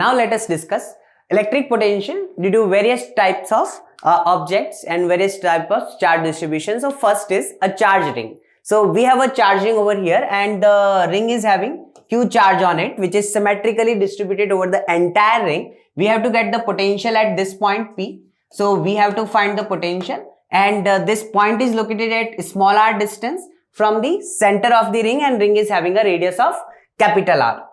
Now let us discuss electric potential due to various types of objects and various type of charge distribution. So first is a charge ring. So we have a charge ring over here and the ring is having Q charge on it, which is symmetrically distributed over the entire ring. We have to get the potential at this point P. So we have to find the potential, and this point is located at small r distance from the center of the ring, and ring is having a radius of capital R.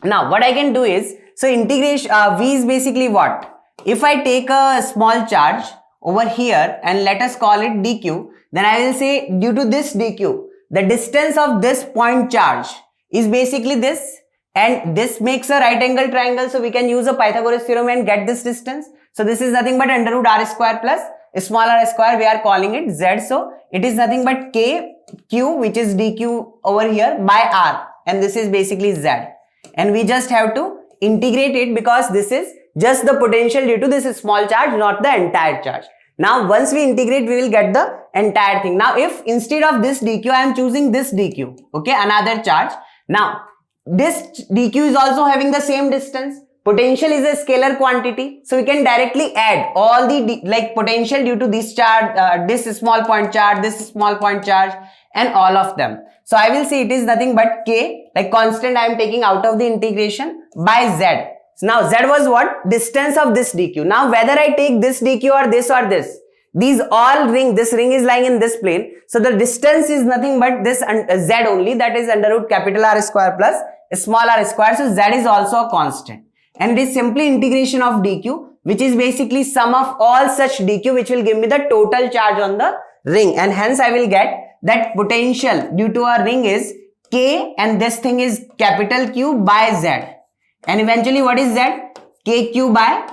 Now what I can do is, so integration V is basically what? If I take a small charge over here and let us call it dq, then I will say due to this dq, the distance of this point charge is basically this, and this makes a right angle triangle, so we can use a Pythagoras theorem and get this distance. So this is nothing but under root r square plus small r square, we are calling it z, so it is nothing but k q, which is dq over here, by r, and this is basically z, and we just have to integrate it because this is just the potential due to this small charge, not the entire charge. Now once we integrate, we will get the entire thing. Now if instead of this dq I am choosing this dq, okay, another charge, now this dq is also having the same distance. Potential is a scalar quantity, so we can directly add all the like potential due to this charge, this small point charge, this small point charge, and all of them. So I will say it is nothing but k, like constant I am taking out of the integration, by z. So now z was what? Distance of this dq. Now whether I take this dq or this, these all ring, this ring is lying in this plane, so the distance is nothing but this z only, that is under root capital R square plus small r square, so z is also a constant. And it is simply integration of dq, which is basically sum of all such dq, which will give me the total charge on the ring, and hence I will get that potential due to a ring is k, and this thing is capital Q by z, and eventually what is z? Kq by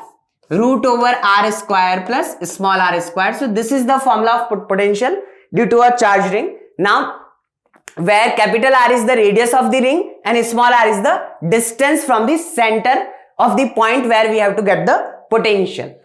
root over r square plus small r square. So this is the formula of potential due to a charge ring. Now where capital R is the radius of the ring and small r is the distance from the center of the point where we have to get the potential.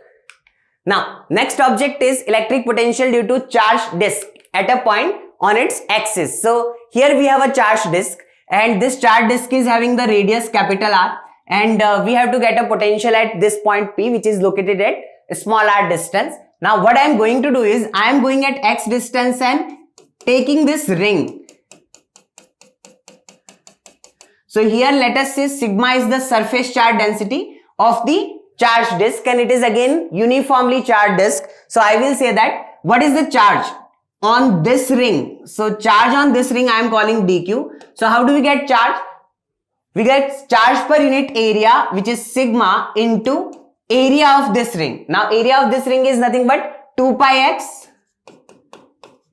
Now next object is electric potential due to charged disk at a point on its axis. So here we have a charged disk, and this charged disk is having the radius capital R, and we have to get a potential at this point P, which is located at small r distance. Now what I am going to do is, I am going at x distance and taking this ring. So here let us say sigma is the surface charge density of the charged disk, and it is again uniformly charged disk. So I will say that what is the charge on this ring? So charge on this ring I am calling dq. So how do we get charge? We get charge per unit area, which is sigma into area of this ring. Now area of this ring is nothing but 2 pi x,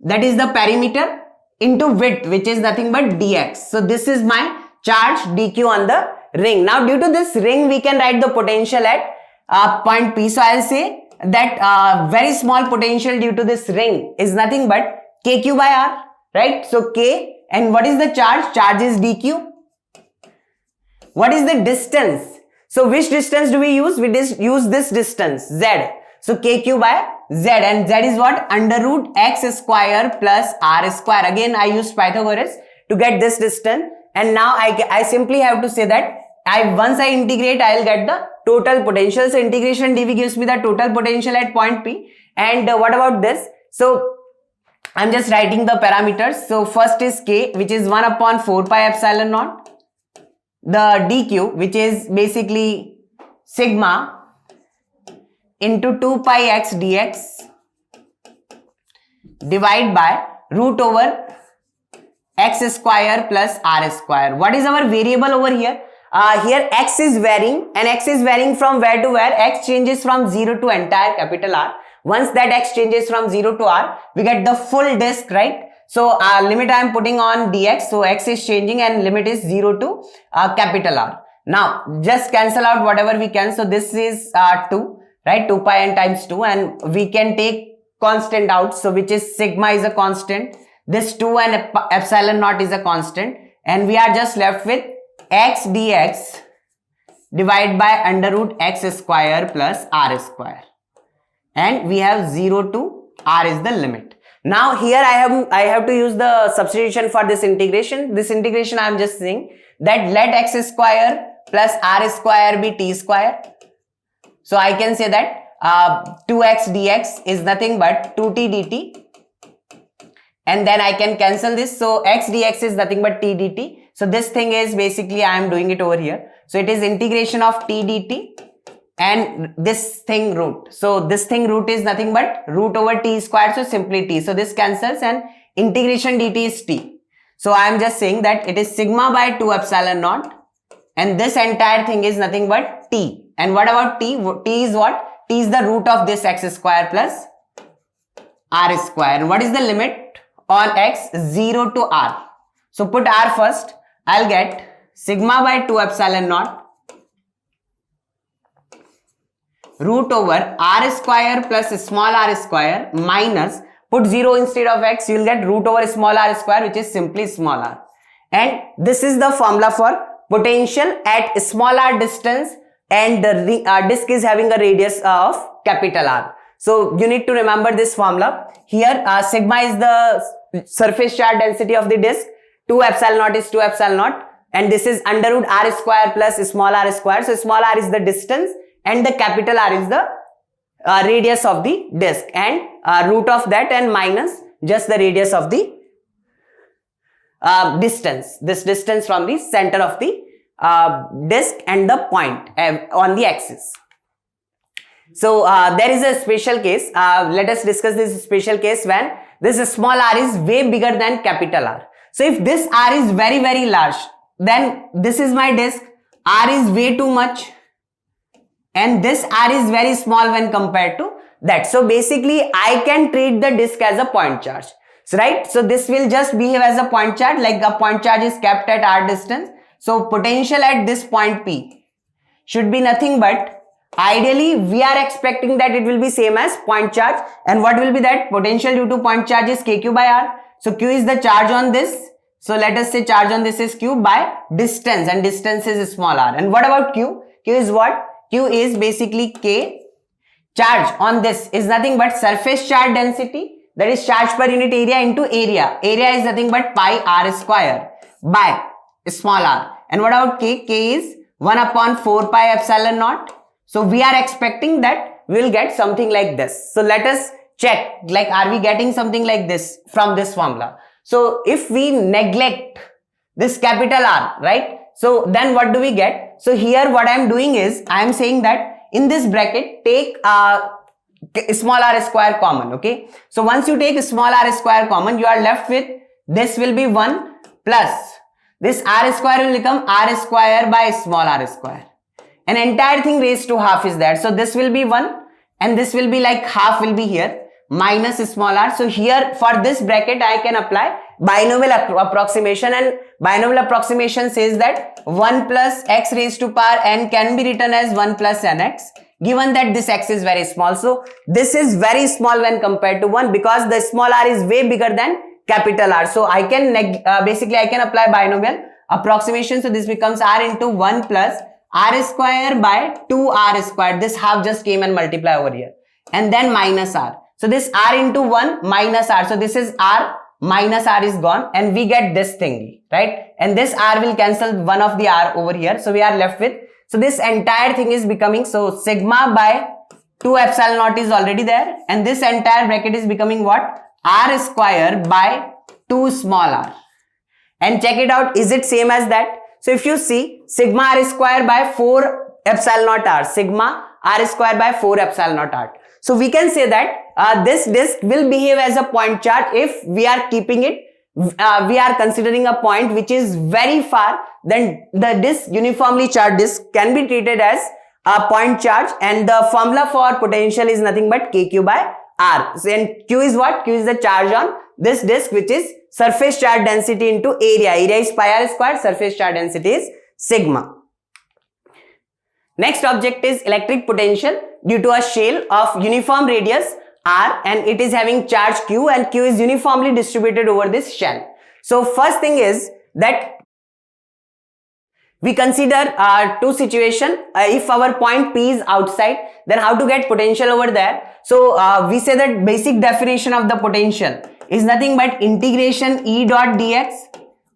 that is the perimeter, into width, which is nothing but dx. So this is my charge dq on the ring. Now due to this ring, we can write the potential at point P. So I'll say that very small potential due to this ring is nothing but kq by r, right? So k, and what is the charge? Charge is dq. What is the distance? So which distance do we use? We use this distance, z. So kq by z, and z is what? Under root x square plus r square. Again I used Pythagoras to get this distance, and now I simply have to say that once I integrate, I will get the total potential. So integration dv gives me the total potential at point P. And what about this? So I'm just writing the parameters. So first is k, which is 1 upon 4 pi epsilon naught. The dq, which is basically sigma into 2 pi x dx, divide by root over x square plus r square. What is our variable over here? Here x is varying, and x is varying from where to where? X changes from 0 to entire capital R. Once that x changes from 0 to r, we get the full disk, right? So limit I am putting on dx, so x is changing and limit is 0 to capital R. Now just cancel out whatever we can. So this is 2, right? 2 pi n times 2, and we can take constant out, so which is sigma is a constant, this 2 and epsilon naught is a constant, and we are just left with x dx divided by under root x square plus r square, and we have 0 to r is the limit. Now here I have to use the substitution for this integration. This integration I am just saying that let x square plus r square be t square. So I can say that 2x dx is nothing but 2t dt, and then I can cancel this. So x dx is nothing but t dt. So this thing is basically I am doing it over here. So it is integration of t dt and this thing root. So this thing root is nothing but root over t squared. So simply t. So this cancels and integration dt is t. So I am just saying that it is sigma by 2 epsilon naught, and this entire thing is nothing but t. And what about t? T is what? T is the root of this x square plus r square. And what is the limit on x? 0 to r. So put r first. I'll get sigma by 2 epsilon naught root over r square plus small r square minus, put 0 instead of x, you will get root over small r square, which is simply small r. And this is the formula for potential at small r distance, and the disk is having a radius of capital R. So you need to remember this formula. Here sigma is the surface charge density of the disk, 2 epsilon naught is 2 epsilon naught, and this is under root r square plus small r square. So small r is the distance and the capital R is the radius of the disk, and root of that and minus just the radius of the distance, this distance from the center of the disk and the point on the axis. So there is a special case. Let us discuss this special case when this small r is way bigger than capital R. So if this r is very very large, then this is my disk, r is way too much, and this r is very small when compared to that. So basically I can treat the disk as a point charge. So right, so this will just behave as a point charge, like a point charge is kept at r distance. So potential at this point P should be nothing but, ideally we are expecting that it will be same as point charge, and what will be that? Potential due to point charge is kq by r. So q is the charge on this. So let us say charge on this is q by distance, and distance is small r. And what about q? Q is what? Q is basically k. Charge on this is nothing but surface charge density, that is charge per unit area into area. Area is nothing but pi r square by small r. And what about k? K is 1 upon 4 pi epsilon naught. So we are expecting that we will get something like this. So let us check, like are we getting something like this from this formula? So if we neglect this capital R, right? So then what do we get? So here what I am doing is I am saying that in this bracket take small r square common. Okay, so once you take small r square common, you are left with this will be 1 plus this r square will become r square by small r square. An entire thing raised to half is there. So this will be 1 and this will be like half will be here minus small r. So here for this bracket I can apply binomial approximation, and binomial approximation says that 1 plus x raised to power n can be written as 1 plus nx, given that this x is very small. So this is very small when compared to 1 because the small r is way bigger than capital R. So I can basically I can apply binomial approximation. So this becomes r into 1 plus r square by 2r square. This half just came and multiply over here, and then minus r. So this r into 1 minus r. So this is r minus r is gone, and we get this thing, right? And this r will cancel one of the r over here. So we are left with, so this entire thing is becoming, so sigma by 2 epsilon naught is already there, and this entire bracket is becoming what? R square by 2 small r. And check it out, is it same as that? So if you see sigma r square by 4 epsilon naught r, sigma r square by 4 epsilon naught r. So we can say that this disk will behave as a point charge if we are keeping it, we are considering a point which is very far, then the disk, uniformly charged disk, can be treated as a point charge, and the formula for potential is nothing but kq by r. So, and q is what? Q is the charge on this disk, which is surface charge density into area. Area is pi r square, surface charge density is sigma. Next object is electric potential due to a shell of uniform radius r, and it is having charge q, and q is uniformly distributed over this shell. So first thing is that we consider two situations. If our point P is outside, then how to get potential over there? So we say that basic definition of the potential is nothing but integration E dot dx,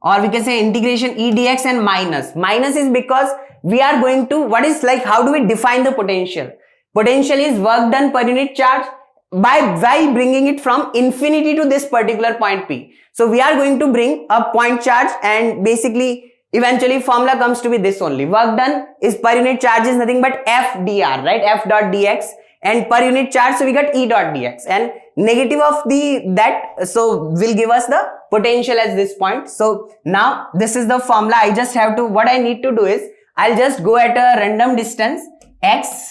or we can say integration E dx and minus. Minus is because we are going to, what is like, how do we define the potential? Potential is work done per unit charge by bringing it from infinity to this particular point P. So we are going to bring a point charge, and basically eventually formula comes to be this only. Work done is per unit charge is nothing but F dr, right? F dot dx, and per unit charge, so we got E dot dx, and negative of that, so will give us the potential at this point. So now this is the formula. I just have to, what I need to do is, I'll just go at a random distance x,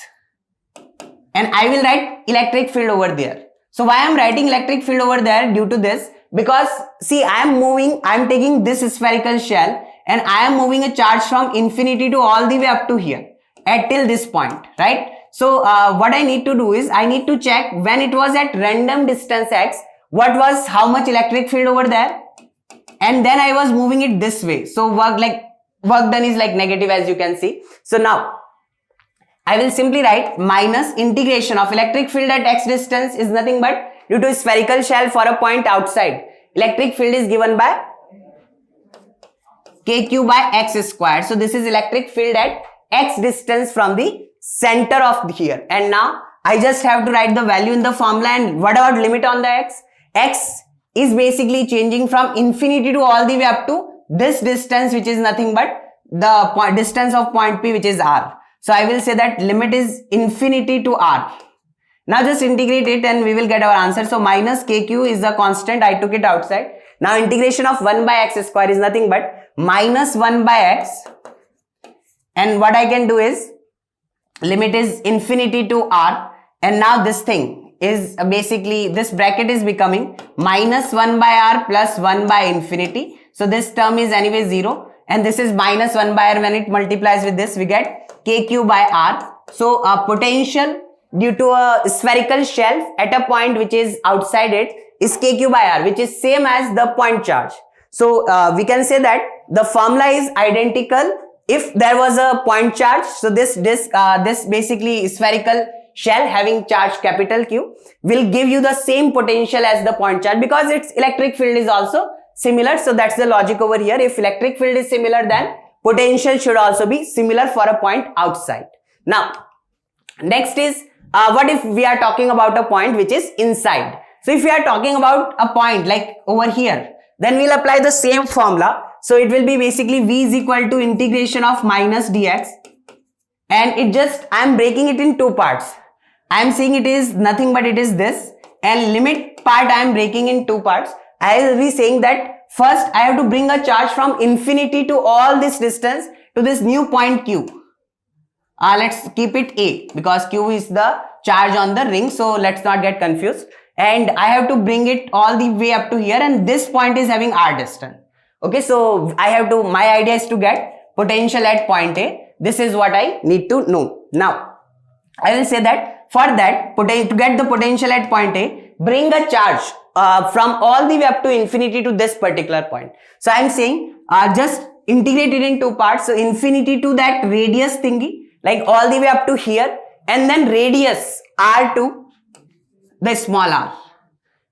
and I will write electric field over there. So why I'm writing electric field over there? Due to this, because see, I'm taking this spherical shell, and I am moving a charge from infinity to all the way up to here at till this point, right? So what I need to do is, I need to check when it was at random distance x, what was how much electric field over there, and then I was moving it this way. So work done is like negative, as you can see. So now I will simply write minus integration of electric field at x distance is nothing but, due to spherical shell for a point outside, electric field is given by kq by x squared. So this is electric field at x distance from the center of here. And now I just have to write the value in the formula. And what about limit on the x? X is basically changing from infinity to all the way up to this distance, which is nothing but the distance of point P, which is r. So I will say that limit is infinity to r. Now just integrate it and we will get our answer. So minus kq is the constant, I took it outside. Now integration of 1 by x square is nothing but minus 1 by x, and what I can do is, limit is infinity to r, and now this thing is basically, this bracket is becoming minus 1 by r plus 1 by infinity. So this term is anyway 0, and this is minus 1 by r. When it multiplies with this, we get kq by r. So potential due to a spherical shell at a point which is outside it is kq by r, which is same as the point charge. So we can say that the formula is identical if there was a point charge. So this basically spherical shell having charge capital Q will give you the same potential as the point charge, because its electric field is also similar. So that's the logic over here. If electric field is similar, then potential should also be similar for a point outside. Now next is what if we are talking about a point which is inside? So if we are talking about a point like over here, then we'll apply the same formula. So it will be basically v is equal to integration of minus dx, and it just, I am breaking it in two parts. I am saying it is nothing but it is this, and limit part I am breaking in two parts. I will be saying that first I have to bring a charge from infinity to all this distance to this new point q. Let's keep it a, because q is the charge on the ring, so let's not get confused. And I have to bring it all the way up to here, and this point is having r distance. Okay, so I have to, my idea is to get potential at point A. This is what I need to know. Now, I will say that for that, to get the potential at point A, bring a charge from all the way up to infinity to this particular point. So I am saying just integrate it in two parts. So infinity to that radius thingy, like all the way up to here, and then radius r to the small r.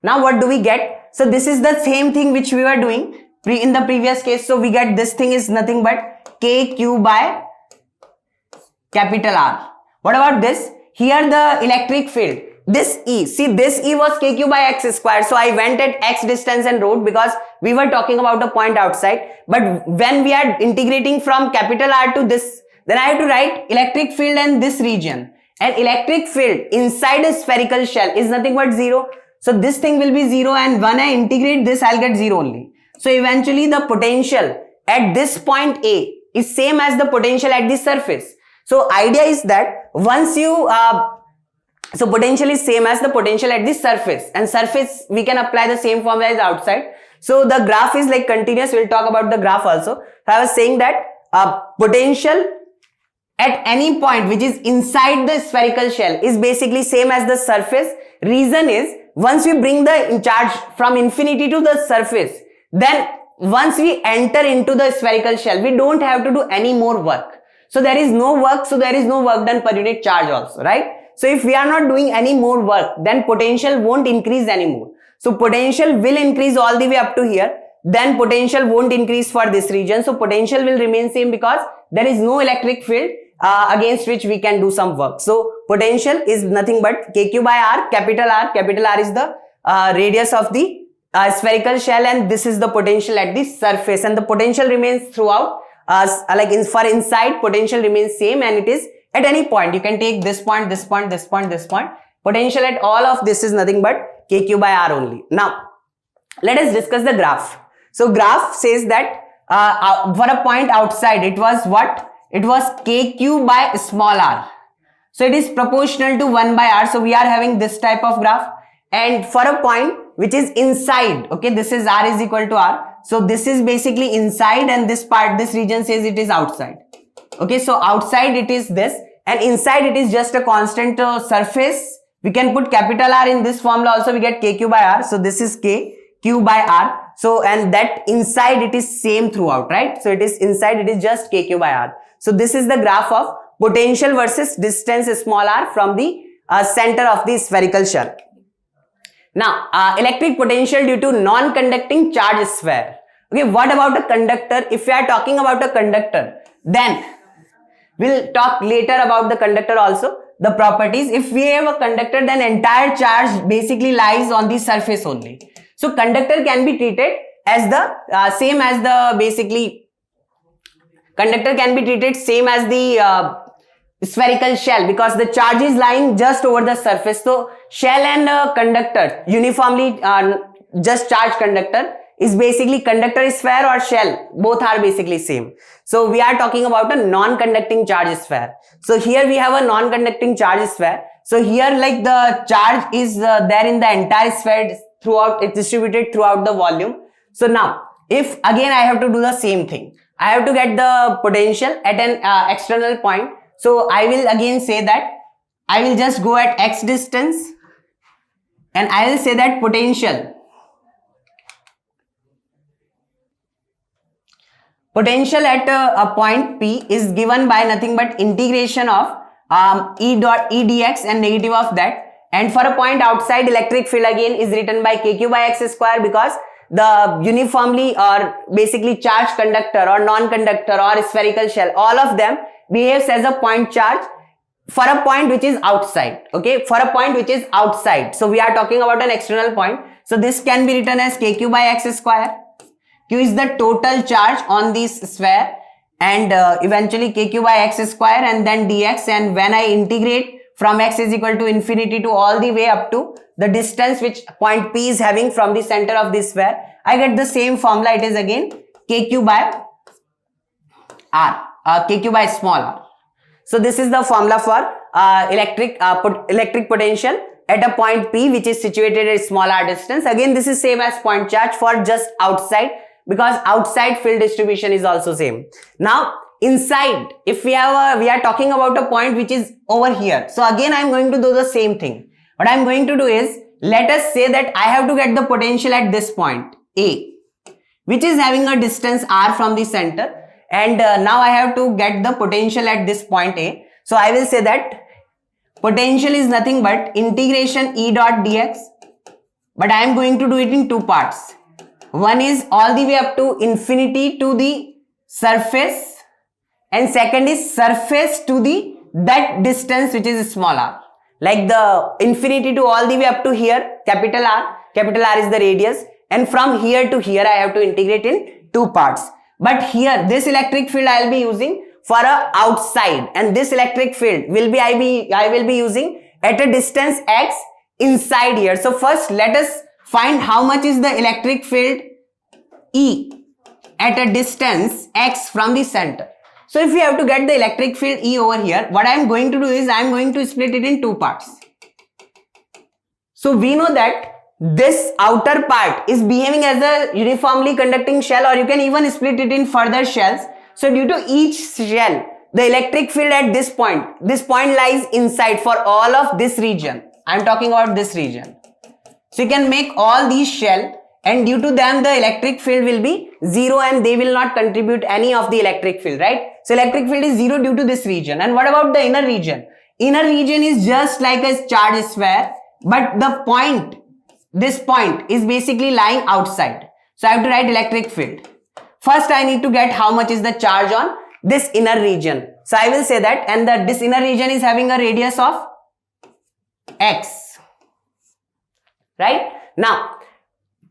Now what do we get? So this is the same thing which we were doing in the previous case. So we get this thing is nothing but kq by capital R. What about this? Here the electric field, this E, see this E was kq by x squared. So I went at x distance and wrote, because we were talking about a point outside. But when we are integrating from capital R to this, then I have to write electric field in this region. And electric field inside a spherical shell is nothing but 0. So this thing will be 0, and when I integrate this, I'll get 0 only. So eventually the potential at this point A is same as the potential at the surface. So idea is that once you, so potential is same as the potential at the surface, and surface we can apply the same formula as outside. So the graph is like continuous. We'll talk about the graph also. So I was saying that potential at any point which is inside the spherical shell is basically same as the surface. Reason is, once we bring the charge from infinity to the surface, then once we enter into the spherical shell, we don't have to do any more work. So there is no work, so there is no work done per unit charge also, right? So if we are not doing any more work, then potential won't increase anymore. So potential will increase all the way up to here. then potential won't increase for this region. So potential will remain same because there is no electric field against which we can do some work. So potential is nothing but kq by r. Capital R is the radius of the spherical shell, and this is the potential at the surface, and the potential remains throughout. For inside, potential remains same, and it is at any point. You can take this point, this point, this point, this point. Potential at all of this is nothing but kq by r only. Now let us discuss the graph. So graph says that for a point outside, it was what? It was kq by small r. So it is proportional to 1 by r. So we are having this type of graph. And for a point which is inside, okay, this is r is equal to r. So this is basically inside, and this part, this region says it is outside. Okay, so outside it is this, and inside it is just a constant surface. We can put capital R in this formula also, we get kq by r. So this is q by r. So, and that inside it is same throughout, right? So it is inside, it is just kq by r. So this is the graph of potential versus distance small r from the center of the spherical shell. Now, electric potential due to non-conducting charge sphere. Okay, what about a conductor? If we are talking about a conductor, then we'll talk later about the conductor also, the properties. If we have a conductor, then entire charge basically lies on the surface only. So conductor can be treated as the same as the conductor can be treated same as the spherical shell, because the charge is lying just over the surface. So shell and conductor uniformly just charged conductor is basically conductor sphere or shell, both are basically same. So we are talking about a non-conducting charge sphere. So here we have a non-conducting charge sphere. So here like the charge is there in the entire sphere throughout, it's distributed throughout the volume. So now if again I have to do the same thing, I have to get the potential at an external point. So I will again say that I will just go at x distance, and I will say that potential at a point P is given by nothing but integration of E dx and negative of that. And for a point outside, electric field again is written by kq by x square, because the uniformly or basically charged conductor or non-conductor or spherical shell, all of them behaves as a point charge for a point which is outside. Okay, for a point which is outside. So we are talking about an external point. So this can be written as kq by x square. Q is the total charge on this sphere, and eventually kq by x square and then dx. And when I integrate from x is equal to infinity to all the way up to the distance which point P is having from the center of this sphere, I get the same formula. It is again kq by r, kq by small r. So this is the formula for electric potential at a point P which is situated at small r distance. Again, this is same as point charge for just outside, because outside field distribution is also same. Now inside, if we are talking about a point which is over here. So again I am going to do the same thing. What I am going to do is, let us say that I have to get the potential at this point A, which is having a distance r from the center, and now I have to get the potential at this point A. So I will say that potential is nothing but integration E dot dx, but I am going to do it in two parts. One is all the way up to infinity to the surface, and second is surface to the that distance which is small r. Like the infinity to all the way up to here, capital R is the radius, and from here to here I have to integrate in two parts. But here this electric field I will be using for a outside, and this electric field will be I will be using at a distance x inside here. So first let us find how much is the electric field E at a distance x from the center. So if we have to get the electric field E over here, what I am going to do is I am going to split it in two parts. So we know that this outer part is behaving as a uniformly conducting shell, or you can even split it in further shells. So due to each shell, the electric field at this point lies inside for all of this region. I am talking about this region. So you can make all these shell, and due to them the electric field will be 0, and they will not contribute any of the electric field, right? So electric field is 0 due to this region. And what about the inner region? Inner region is just like a charge sphere, but the point, this point is basically lying outside. So I have to write electric field. First I need to get how much is the charge on this inner region. So I will say that, and this inner region is having a radius of x. Right? Now,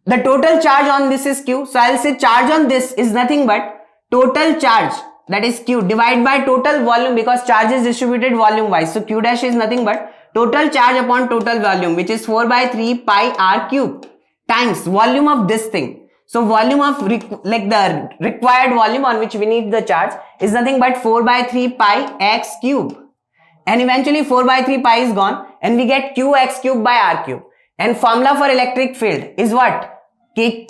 the total charge on this is q. So I will say charge on this is nothing but total charge, that is q, divided by total volume, because charge is distributed volume wise. So q dash is nothing but total charge upon total volume, which is 4 by 3 pi r cube, times volume of this thing. So volume of the required volume on which we need the charge is nothing but 4 by 3 pi x cube. And eventually 4 by 3 pi is gone and we get q x cube by r cube. And formula for electric field is what? K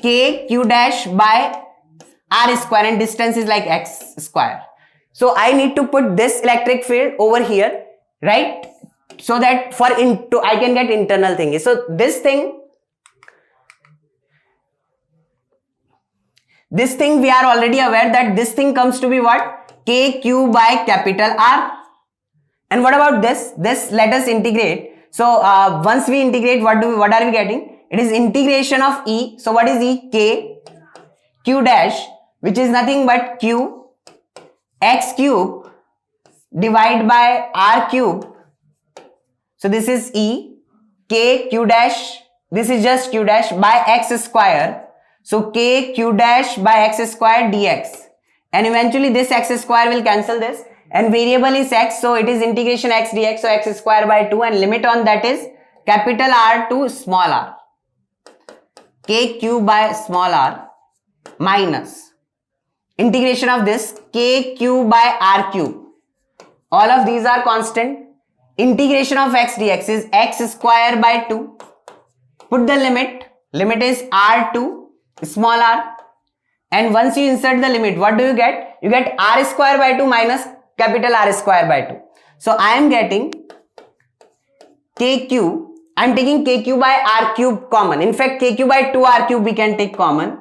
q dash by r square, and distance is like x square. So I need to put this electric field over here, right? So that I can get internal thing. So this thing we are already aware that this thing comes to be what? KQ by capital R. And what about this? This let us integrate. So once we integrate, what are we getting? It is integration of E. So what is E? K Q dash, which is nothing but Q x cube divided by R cube. So this is E, K Q dash, this is just Q dash by x square. So K Q dash by x square dx. And eventually this x square will cancel this. And variable is x, so it is integration x dx, so x square by 2, and limit on that is capital R to small r. K cube by small r minus integration of this K cube by R cube. All of these are constant. Integration of x dx is x square by 2. Put the limit is r to small r. And once you insert the limit, what do you get? You get r square by 2 minus capital R square by 2. So I am getting kq. I am taking kq by r cube common. In fact, kq by 2 r cube we can take common.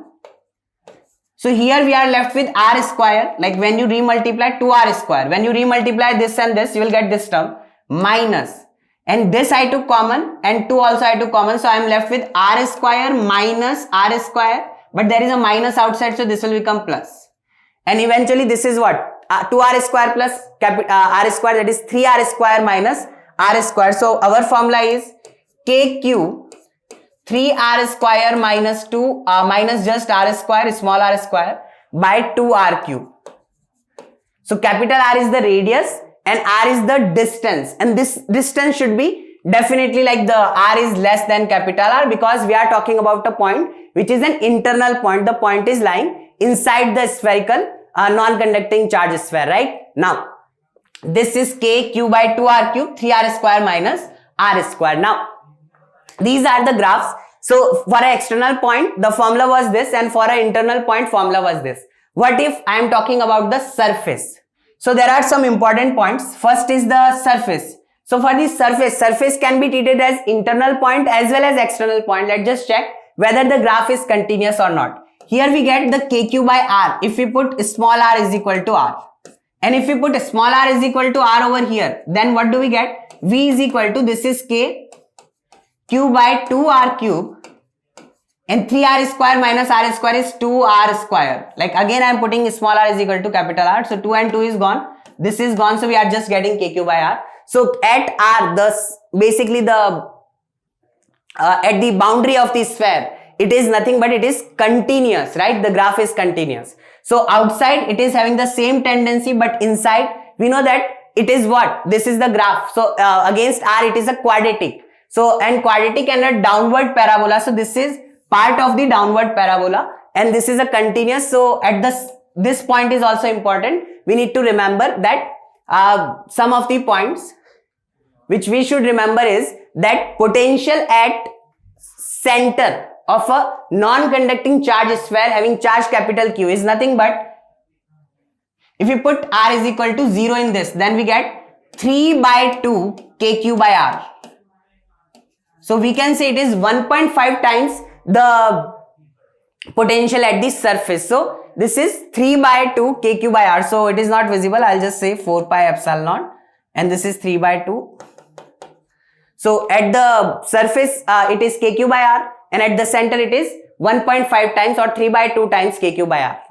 So here we are left with r square, like when you remultiply 2r square. When you remultiply this and this, you will get this term minus. And this I took common and 2 also I took common. So I am left with r square minus r square. But there is a minus outside, so this will become plus. And eventually this is what? 2r square plus r square, that is 3r square minus r square. So our formula is kq 3r square minus 2 minus just r square, small r square, by 2r cube. So capital R is the radius and r is the distance, and this distance should be definitely like the r is less than capital R, because we are talking about a point which is an internal point. The point is lying inside the spherical non-conducting charge sphere, right? Now this is k q by 2r cube, 3r square minus r square. Now these are the graphs. So for an external point the formula was this, and for an internal point formula was this. What if I am talking about the surface? So there are some important points. First is the surface. So for this surface can be treated as internal point as well as external point. Let's just check whether the graph is continuous or not. Here we get the kq by r if we put small r is equal to r. And if we put small r is equal to r over here, then what do we get? V is equal to, this is k q by 2r cube, and 3r square minus r square is 2r square. Like again I am putting small r is equal to capital R. So 2 and 2 is gone. This is gone. So we are just getting kq by r. So at r, basically at the boundary of the sphere, it is nothing but it is continuous, right? The graph is continuous. So outside it is having the same tendency, but inside we know that it is what? This is the graph. So against r it is a quadratic. So and quadratic and a downward parabola. So this is part of the downward parabola and this is a continuous. So at this point is also important. We need to remember that some of the points which we should remember is that potential at center of a non-conducting charge sphere having charge capital Q is nothing but, if you put R is equal to 0 in this, then we get 3 by 2 kq by R. So we can say it is 1.5 times the potential at the surface. So this is 3 by 2 kq by R. So it is not visible. I'll just say 4 pi epsilon naught, and this is 3 by 2. So at the surface it is kq by R, and at the center it is 1.5 times or 3 by 2 times kq by r.